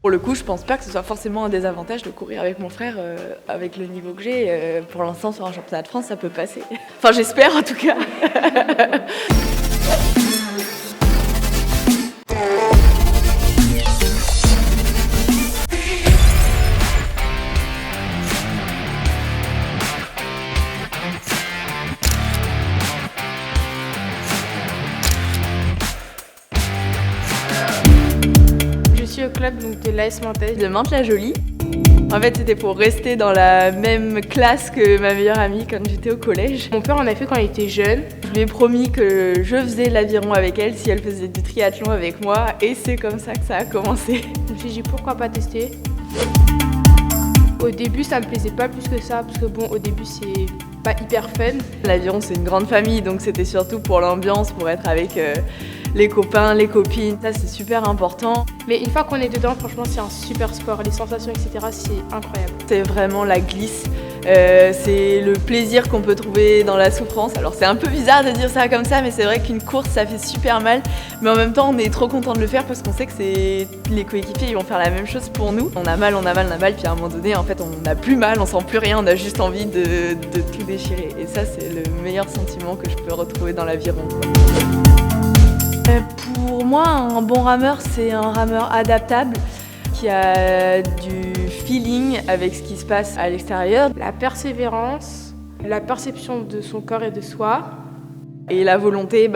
Pour le coup, je pense pas que ce soit forcément un désavantage de courir avec mon frère avec le niveau que j'ai. Pour l'instant, sur un championnat de France, ça peut passer. Enfin, j'espère en tout cas. Je suis au club donc, de l'AS Mantes De Mantes-la-Jolie. En fait, c'était pour rester dans la même classe que ma meilleure amie quand j'étais au collège. Mon père en a fait quand il était jeune. Je lui ai promis que je faisais l'aviron avec elle si elle faisait du triathlon avec moi et c'est comme ça que ça a commencé. Je me suis dit pourquoi pas tester. Au début ça me plaisait pas plus que ça parce que bon au début c'est pas hyper fun. L'aviron c'est une grande famille donc c'était surtout pour l'ambiance, pour être avec les copains, les copines, ça c'est super important. Mais une fois qu'on est dedans franchement c'est un super sport, les sensations etc c'est incroyable. C'est vraiment la glisse, c'est le plaisir qu'on peut trouver dans la souffrance. Alors c'est un peu bizarre de dire ça comme ça mais c'est vrai qu'une course ça fait super mal mais en même temps on est trop content de le faire parce qu'on sait que les coéquipiers ils vont faire la même chose pour nous. On a mal puis à un moment donné en fait on n'a plus mal, on sent plus rien, on a juste envie de tout déchirer et ça c'est le meilleur sentiment que je peux retrouver dans l'aviron. Pour moi, un bon rameur, c'est un rameur adaptable qui a du feeling avec ce qui se passe à l'extérieur. La persévérance, la perception de son corps et de soi. Et la volonté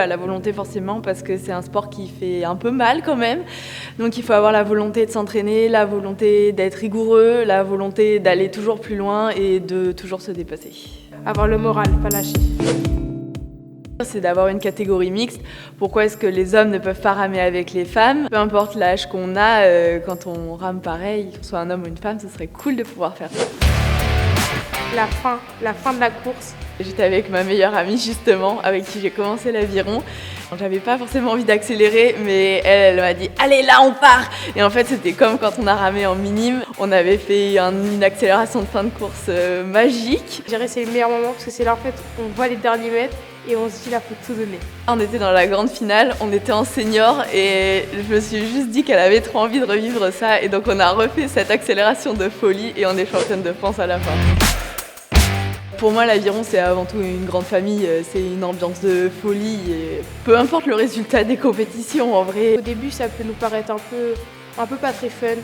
forcément parce que c'est un sport qui fait un peu mal quand même. Donc il faut avoir la volonté de s'entraîner, la volonté d'être rigoureux, la volonté d'aller toujours plus loin et de toujours se dépasser. Avoir le moral, pas lâcher. C'est d'avoir une catégorie mixte. Pourquoi est-ce que les hommes ne peuvent pas ramer avec les femmes? Peu importe l'âge qu'on a, quand on rame pareil, qu'on soit un homme ou une femme, ce serait cool de pouvoir faire ça. La fin de la course. J'étais avec ma meilleure amie justement, avec qui j'ai commencé l'aviron. J'avais pas forcément envie d'accélérer, mais elle m'a dit « Allez, là, on part !» Et en fait, c'était comme quand on a ramé en minime. On avait fait une accélération de fin de course magique. Je dirais que c'est le meilleur moment parce que c'est là en fait on voit les derniers mètres et on se dit là, faut tout donner. On était dans la grande finale, on était en senior et je me suis juste dit qu'elle avait trop envie de revivre ça. Et donc on a refait cette accélération de folie et on est championne de France à la fin. Pour moi, l'aviron, c'est avant tout une grande famille, c'est une ambiance de folie et peu importe le résultat des compétitions en vrai. Au début, ça peut nous paraître un peu pas très fun,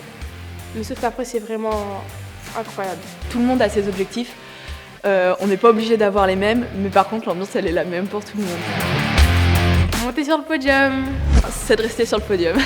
mais sauf qu'après, c'est vraiment incroyable. Tout le monde a ses objectifs, on n'est pas obligé d'avoir les mêmes, mais par contre, l'ambiance, elle est la même pour tout le monde. Monter sur le podium. C'est de rester sur le podium.